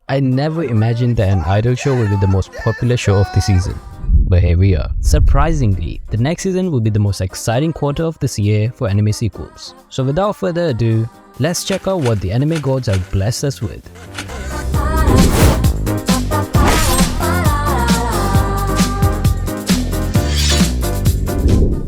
I never imagined that an idol show would be the most popular show of the season. But here we are. Surprisingly, the next season will be the most exciting quarter of this year for anime sequels. So without further ado, let's check out what the anime gods have blessed us with.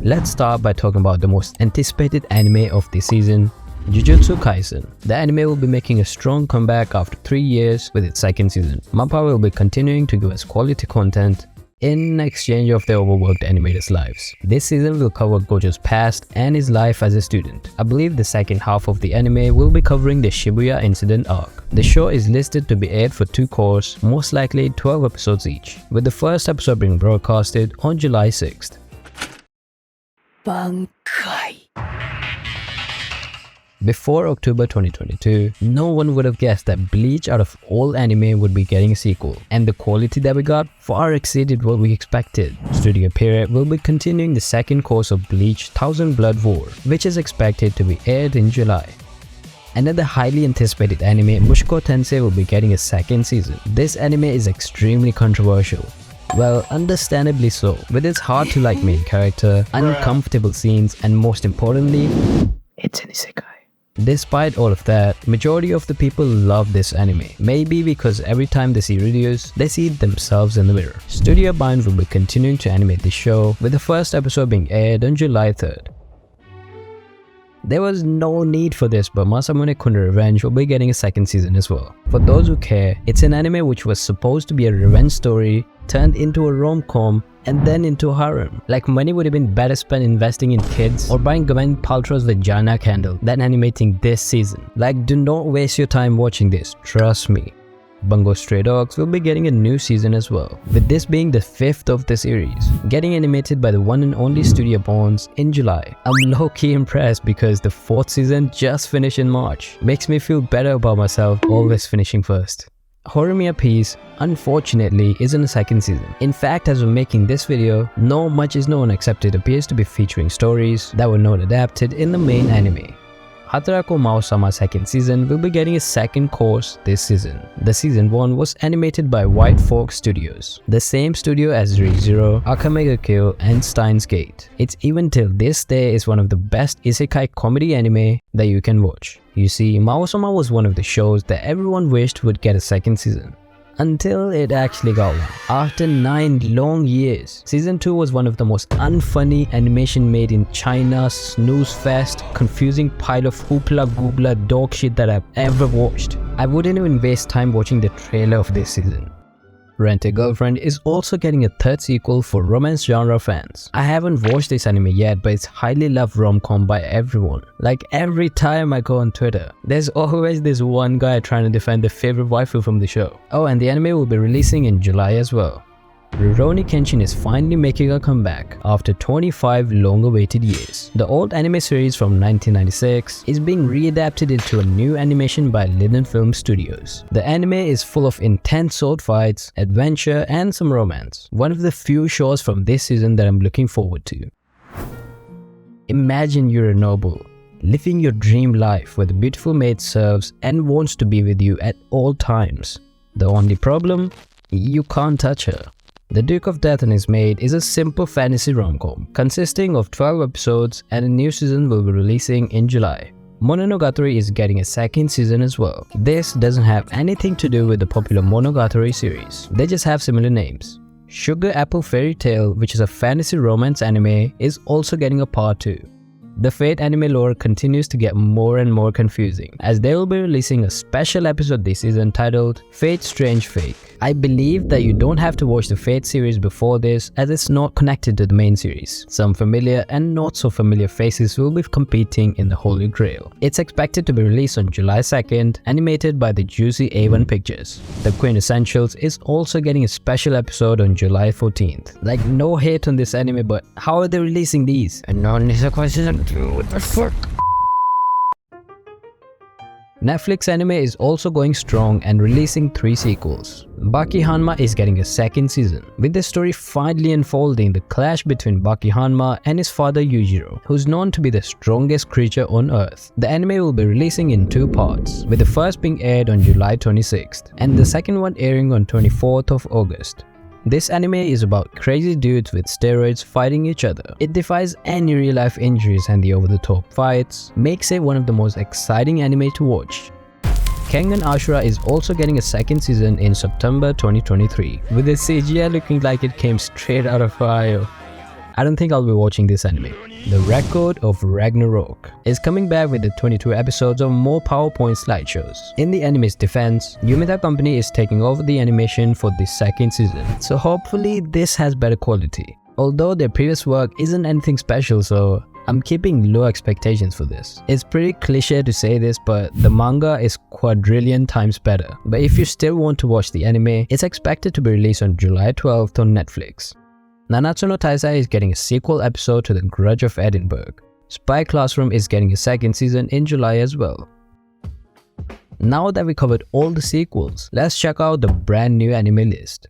Let's start by talking about the most anticipated anime of the season, Jujutsu Kaisen. The anime will be making a strong comeback after 3 years with its second season. MAPPA will be continuing to give us quality content in exchange of their overworked animators' lives. This season will cover Gojo's past and his life as a student. I believe the second half of the anime will be covering the Shibuya incident arc. The show is listed to be aired for 2 cours, most likely 12 episodes each, with the first episode being broadcasted on July 6th. Bankai. Before October 2022, no one would have guessed that Bleach out of all anime would be getting a sequel, and the quality that we got far exceeded what we expected. Studio Pierrot will be continuing the second course of Bleach Thousand Blood War, which is expected to be aired in July. Another highly anticipated anime, Mushoku Tensei, will be getting a second season. This anime is extremely controversial. Well, understandably so, with its hard-to-like main character, uncomfortable scenes, and most importantly, it's an isekai. Despite all of that, majority of the people love this anime, maybe because every time they see videos, they see themselves in the mirror. Studio Bind will be continuing to animate the show, with the first episode being aired on July 3rd. There was no need for this, but Masamune Kunda Revenge will be getting a second season as well. For those who care, it's an anime which was supposed to be a revenge story turned into a rom-com and then into a harem. Like, money would have been better spent investing in kids or buying Gwyneth Paltrow's vagina candle than animating this season. Like, do not waste your time watching this, trust me. Bungo Stray Dogs will be getting a new season as well, with this being the 5th of the series, getting animated by the one and only Studio Bones in July. I'm low-key impressed because the 4th season just finished in March. Makes me feel better about myself always finishing first. Horimiya Piece, unfortunately, is in a second season. In fact, as we're making this video, not much is known except it appears to be featuring stories that were not adapted in the main anime. Hataraku Mao-sama second season will be getting a second course this season. The season 1 was animated by White Fox Studios, the same studio as Re:Zero, Akame ga Kill, and Steins Gate. It's even till this day is one of the best isekai comedy anime that you can watch. You see, Mao-sama was one of the shows that everyone wished would get a second season, until it actually got one. After 9 long years, season 2 was one of the most unfunny animation made in China, snooze fest, confusing pile of hoopla goobla dog shit that I've ever watched. I wouldn't even waste time watching the trailer of this season. Rent-A-Girlfriend is also getting a 3rd sequel for romance genre fans. I haven't watched this anime yet, but it's highly loved rom-com by everyone. Like, every time I go on Twitter, there's always this one guy trying to defend their favorite waifu from the show. Oh, and the anime will be releasing in July as well. Rurouni Kenshin is finally making a comeback after 25 long-awaited years. The old anime series from 1996 is being readapted into a new animation by Liden Film Studios. The anime is full of intense sword fights, adventure, and some romance. One of the few shows from this season that I'm looking forward to. Imagine you're a noble, living your dream life where the beautiful maid serves and wants to be with you at all times. The only problem? You can't touch her. The Duke of Death and His Maid is a simple fantasy rom-com consisting of 12 episodes, and a new season will be releasing in July. Mononogatari is getting a second season as well. This doesn't have anything to do with the popular Monogatari series, they just have similar names. Sugar Apple Fairy Tale, which is a fantasy romance anime, is also getting a part 2. The Fate anime lore continues to get more and more confusing, as they will be releasing a special episode this season titled Fate Strange Fake. I believe that you don't have to watch the Fate series before this, as it's not connected to the main series. Some familiar and not so familiar faces will be competing in the Holy Grail. It's expected to be released on July 2nd, animated by the juicy A1 Pictures. The Quintessentials is also getting a special episode on July 14th. Like, no hate on this anime, but how are they releasing these? And non-isekai season 2, what the fuck? Netflix anime is also going strong and releasing 3 sequels. Baki Hanma is getting a second season, with the story finally unfolding the clash between Baki Hanma and his father Yujiro, who's known to be the strongest creature on Earth. The anime will be releasing in 2 parts, with the first being aired on July 26th and the second one airing on 24th of August. This anime is about crazy dudes with steroids fighting each other. It defies any real-life injuries, and the over-the-top fights makes it one of the most exciting anime to watch. Kengan Ashura is also getting a second season in September 2023, with the CGI looking like it came straight out of fire. I don't think I'll be watching this anime. The Record of Ragnarok is coming back with the 22 episodes of more PowerPoint slideshows. In the anime's defense, Yumeta Company is taking over the animation for the second season, so hopefully this has better quality. Although their previous work isn't anything special, so I'm keeping low expectations for this. It's pretty cliche to say this, but the manga is quadrillion times better. But if you still want to watch the anime, it's expected to be released on July 12th on Netflix. Nanatsu no Taizai is getting a sequel episode to The Grudge of Edinburgh. Spy Classroom is getting a second season in July as well. Now that we covered all the sequels, let's check out the brand new anime list.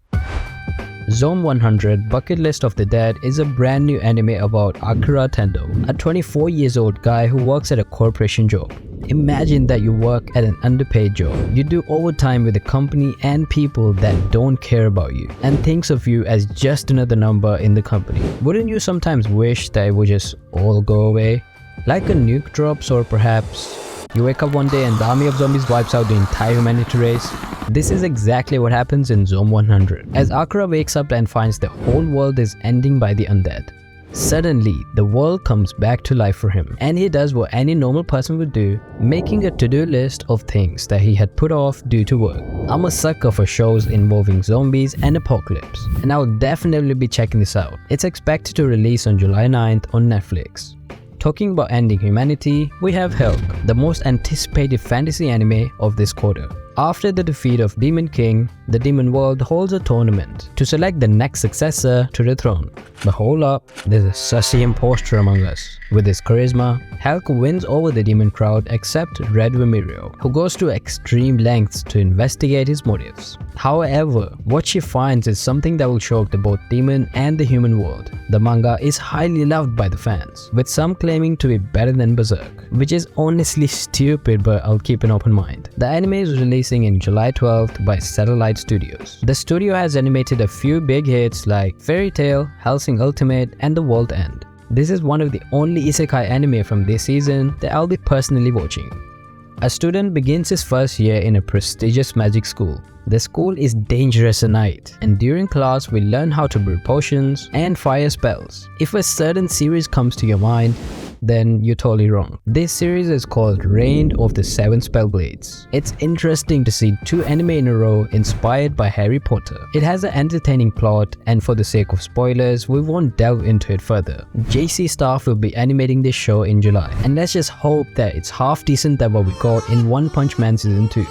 Zone 100 Bucket List of the Dead is a brand new anime about Akira Tendo, a 24-year-old guy who works at a corporation job. Imagine that you work at an underpaid job. You do overtime with a company and people that don't care about you and thinks of you as just another number in the company. Wouldn't you sometimes wish that it would just all go away? Like a nuke drops, or perhaps you wake up one day and the army of zombies wipes out the entire humanity race? This is exactly what happens in Zone 100, as Akira wakes up and finds the whole world is ending by the undead. Suddenly, the world comes back to life for him, and he does what any normal person would do, making a to-do list of things that he had put off due to work. I'm a sucker for shows involving zombies and apocalypse, and I'll definitely be checking this out. It's expected to release on July 9th on Netflix. Talking about ending humanity, we have Hulk, the most anticipated fantasy anime of this quarter. After the defeat of Demon King, the Demon World holds a tournament to select the next successor to the throne. But hold up, there's a sussy imposter among us. With his charisma, Hulk wins over the demon crowd except Red Vermirio, who goes to extreme lengths to investigate his motives. However, what she finds is something that will shock the both demon and the human world. The manga is highly loved by the fans, with some claiming to be better than Berserk, which is honestly stupid, but I'll keep an open mind. The anime is releasing in July 12th by Satellite Studios. The studio has animated a few big hits like Fairy Tail, Hellsing Ultimate, and The World End. This is one of the only isekai anime from this season that I'll be personally watching. A student begins his first year in a prestigious magic school. The school is dangerous at night, and during class we learn how to brew potions and fire spells. If a certain series comes to your mind, then you're totally wrong. This series is called Reign of the Seven Spellblades. It's interesting to see 2 anime in a row inspired by Harry Potter. It has an entertaining plot, and for the sake of spoilers, we won't delve into it further. JC staff will be animating this show in July, and let's just hope that it's half decent than what we got in One Punch Man Season 2.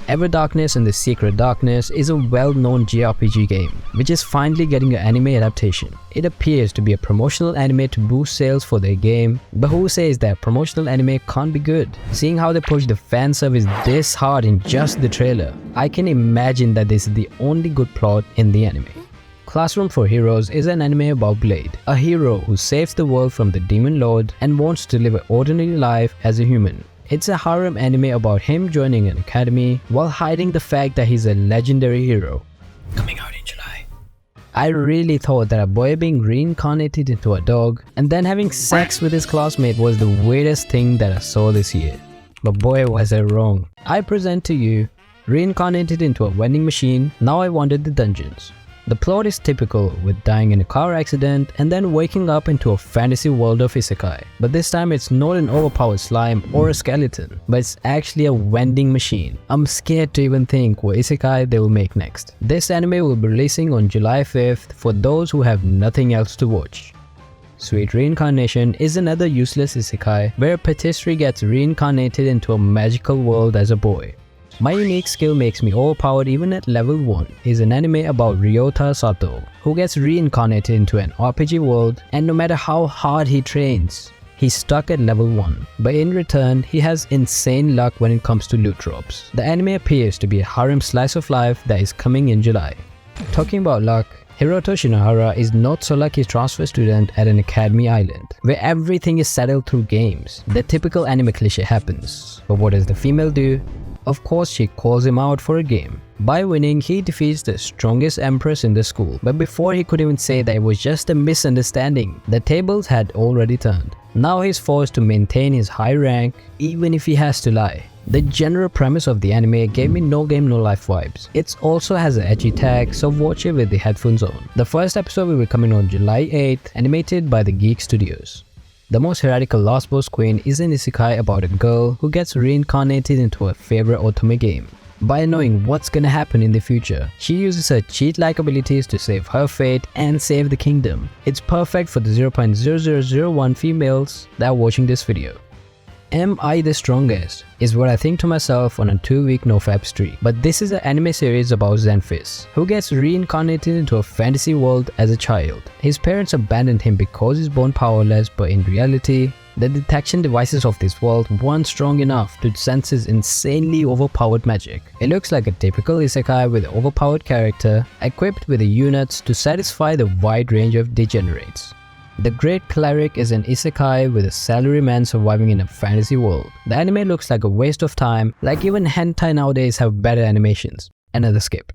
Everdarkness and the Secret Darkness is a well-known JRPG game, which is finally getting an anime adaptation. It appears to be a promotional anime to boost sales for their game, but who says that promotional anime can't be good? Seeing how they push the fan service this hard in just the trailer, I can imagine that this is the only good plot in the anime. Classroom for Heroes is an anime about Blade, a hero who saves the world from the Demon Lord and wants to live an ordinary life as a human. It's a harem anime about him joining an academy while hiding the fact that he's a legendary hero. Coming out in July. I really thought that a boy being reincarnated into a dog and then having sex with his classmate was the weirdest thing that I saw this year. But boy, was I wrong. I present to you, reincarnated into a vending machine, now I wandered the dungeons. The plot is typical, with dying in a car accident and then waking up into a fantasy world of isekai. But this time it's not an overpowered slime or a skeleton, but it's actually a vending machine. I'm scared to even think what isekai they will make next. This anime will be releasing on July 5th for those who have nothing else to watch. Sweet Reincarnation is another useless isekai where a patisserie gets reincarnated into a magical world as a boy. My Unique Skill Makes Me Overpowered Even at Level 1 is an anime about Ryota Sato, who gets reincarnated into an RPG world, and no matter how hard he trains, he's stuck at level 1, but in return, he has insane luck when it comes to loot drops. The anime appears to be a harem slice of life that is coming in July. Talking about luck, Hiroto Shinohara is not so lucky transfer student at an academy island, where everything is settled through games. The typical anime cliche happens. But what does the female do? Of course, she calls him out for a game. By winning, he defeats the strongest empress in the school, but before he could even say that it was just a misunderstanding, the tables had already turned. Now he's forced to maintain his high rank, even if he has to lie. The general premise of the anime gave me no game no life vibes. It also has an edgy tag, so watch it with the headphones on. The first episode will be coming on July 8th, animated by the Geek Studios. The most heretical Last Boss Queen is an isekai about a girl who gets reincarnated into her favorite otome game. By knowing what's gonna happen in the future, she uses her cheat-like abilities to save her fate and save the kingdom. It's perfect for the 0.0001 females that are watching this video. Am I the strongest? Is what I think to myself on a 2-week nofap streak. But this is an anime series about Zenfis, who gets reincarnated into a fantasy world as a child. His parents abandoned him because he's born powerless, but in reality, the detection devices of this world weren't strong enough to sense his insanely overpowered magic. It looks like a typical isekai with an overpowered character, equipped with the units to satisfy the wide range of degenerates. The Great Cleric is an isekai with a salaryman surviving in a fantasy world. The anime looks like a waste of time, like even hentai nowadays have better animations. Another skip.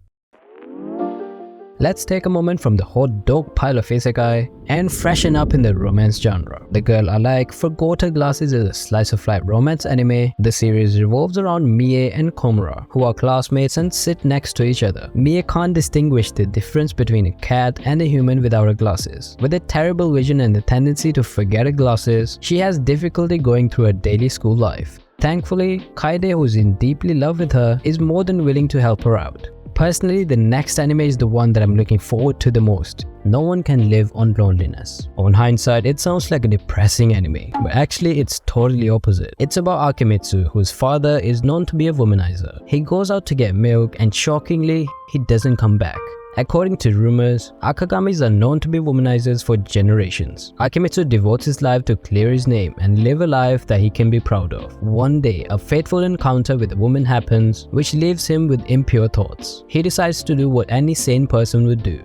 Let's take a moment from the hot dog pile of isekai and freshen up in the romance genre. The Girl I Like Forgot Her Glasses is a slice of life romance anime. The series revolves around Mie and Komura, who are classmates and sit next to each other. Mie can't distinguish the difference between a cat and a human without her glasses. With a terrible vision and the tendency to forget her glasses, she has difficulty going through her daily school life. Thankfully, Kaede, who's in deeply love with her, is more than willing to help her out. Personally, the next anime is the one that I'm looking forward to the most. No One Can Live on Loneliness. On hindsight, it sounds like a depressing anime, but actually it's totally opposite. It's about Akimitsu, whose father is known to be a womanizer. He goes out to get milk and shockingly, he doesn't come back. According to rumors, Akagamis are known to be womanizers for generations. Akimitsu devotes his life to clear his name and live a life that he can be proud of. One day, a fateful encounter with a woman happens, which leaves him with impure thoughts. He decides to do what any sane person would do.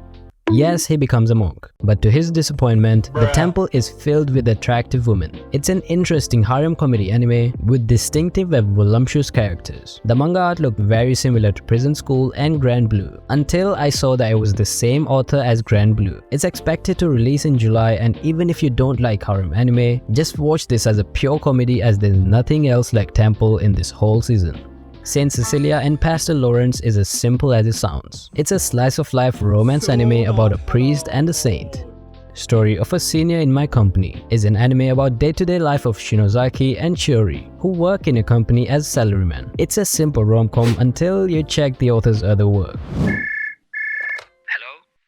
Yes, he becomes a monk, but to his disappointment, the temple is filled with attractive women. It's an interesting harem comedy anime with distinctive and voluptuous characters. The manga art looked very similar to Prison School and Grand Blue, until I saw that it was the same author as Grand Blue. It's expected to release in July, and even if you don't like harem anime, just watch this as a pure comedy, as there's nothing else like Temple in this whole season. Saint Cecilia and Pastor Lawrence is as simple as it sounds. It's a slice of life romance anime about a priest and a saint. Story of a Senior in My Company is an anime about day-to-day life of Shinozaki and Chiori, who work in a company as salarymen. It's a simple rom-com until you check the author's other work. Hello?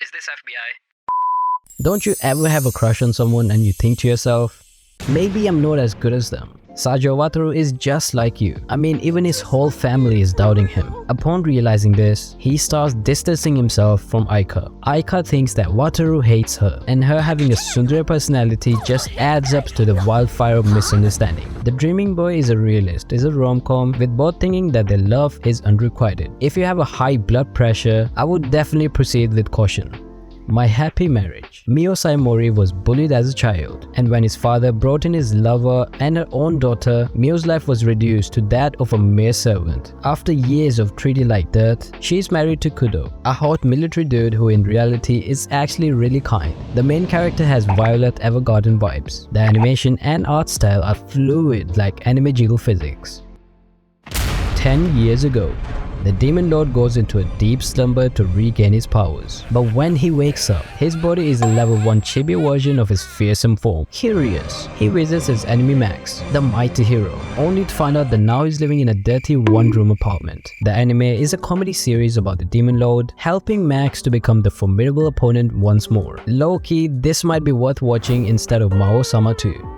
Is this FBI? Don't you ever have a crush on someone and you think to yourself, maybe I'm not as good as them? Sajo Wataru is just like you. I mean, even his whole family is doubting him. Upon realizing this, he starts distancing himself from Aika. Aika thinks that Wataru hates her, and her having a tsundere personality just adds up to the wildfire of misunderstanding. The Dreaming Boy is a realist, is a rom-com with both thinking that their love is unrequited. If you have a high blood pressure, I would definitely proceed with caution. My Happy Marriage. Mio Saimori was bullied as a child, and when his father brought in his lover and her own daughter, Mio's life was reduced to that of a mere servant. After years of treated like dirt, she is married to Kudo, a hot military dude who in reality is actually really kind. The main character has Violet Evergarden vibes. The animation and art style are fluid like anime jiggle physics. 10 years ago, the Demon Lord goes into a deep slumber to regain his powers. But when he wakes up, his body is a level 1 chibi version of his fearsome form. Curious, he visits his enemy Max, the mighty hero, only to find out that now he's living in a dirty one-room apartment. The anime is a comedy series about the Demon Lord helping Max to become the formidable opponent once more. Low-key, this might be worth watching instead of Mao-sama 2.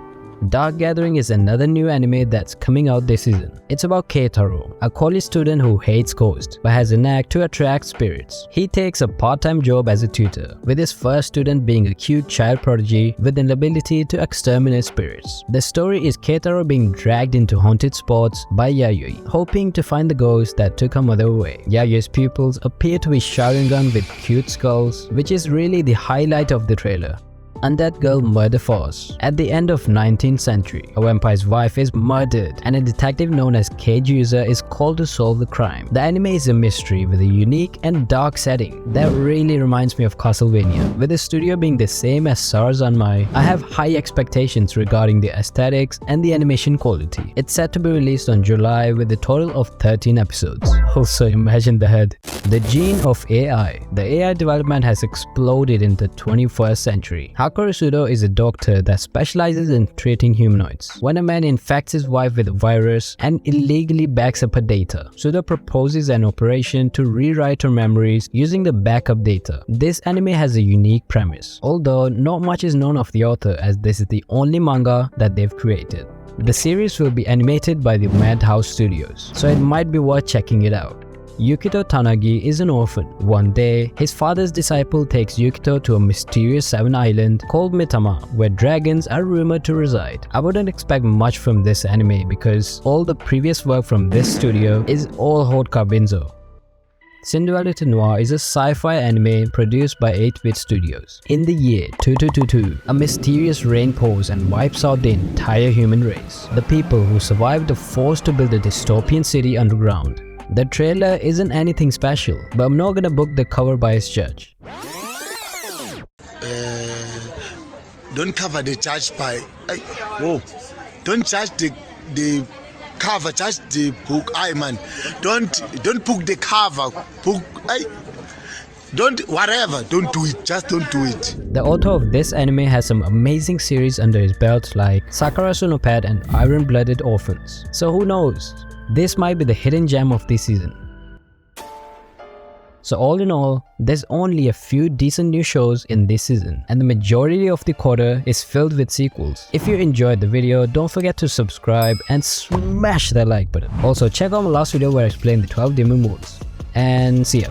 Dark Gathering is another new anime that's coming out this season. It's about Keitaro, a college student who hates ghosts but has a knack to attract spirits. He takes a part-time job as a tutor, with his first student being a cute child prodigy with an ability to exterminate spirits. The story is Keitaro being dragged into haunted spots by Yayoi, hoping to find the ghost that took her mother away. Yayoi's pupils appear to be Sharingan with cute skulls, which is really the highlight of the trailer. Undead Girl Murder Force. At the end of 19th century, a vampire's wife is murdered and a detective known as Cage User is called to solve the crime. The anime is a mystery with a unique and dark setting that really reminds me of Castlevania. With the studio being the same as Sarazanmai, I have high expectations regarding the aesthetics and the animation quality. It's set to be released on July with a total of 13 episodes. Also, imagine the head. The gene of AI. The AI development has exploded in the 21st century. Hakoru Sudo is a doctor that specializes in treating humanoids. When a man infects his wife with a virus and illegally backs up her data, Sudo proposes an operation to rewrite her memories using the backup data. This anime has a unique premise, although not much is known of the author as this is the only manga that they've created. The series will be animated by the Madhouse Studios, so it might be worth checking it out. Yukito Tanagi is an orphan. One day, his father's disciple takes Yukito to a mysterious 7 island called Mitama, where dragons are rumored to reside. I wouldn't expect much from this anime because all the previous work from this studio is all Haute Carbinzo. Cinderella to Noir is a sci-fi anime produced by 8-Bit Studios. In the year 2222, a mysterious rain pours and wipes out the entire human race. The people who survived are forced to build a dystopian city underground. The trailer isn't anything special, but I'm not gonna book the cover by its judge. Don't cover the church by. Don't judge the cover, judge the book. Man, don't book the cover. Book. Don't whatever. Don't do it. Just don't do it. The author of this anime has some amazing series under his belt like Sakurasu no Pet and Iron-Blooded Orphans. So who knows? This might be the hidden gem of this season. So all in all, there's only a few decent new shows in this season, and the majority of the quarter is filled with sequels. If you enjoyed the video, don't forget to subscribe and smash that like button. Also check out my last video where I explained the 12 demon modes. And see ya.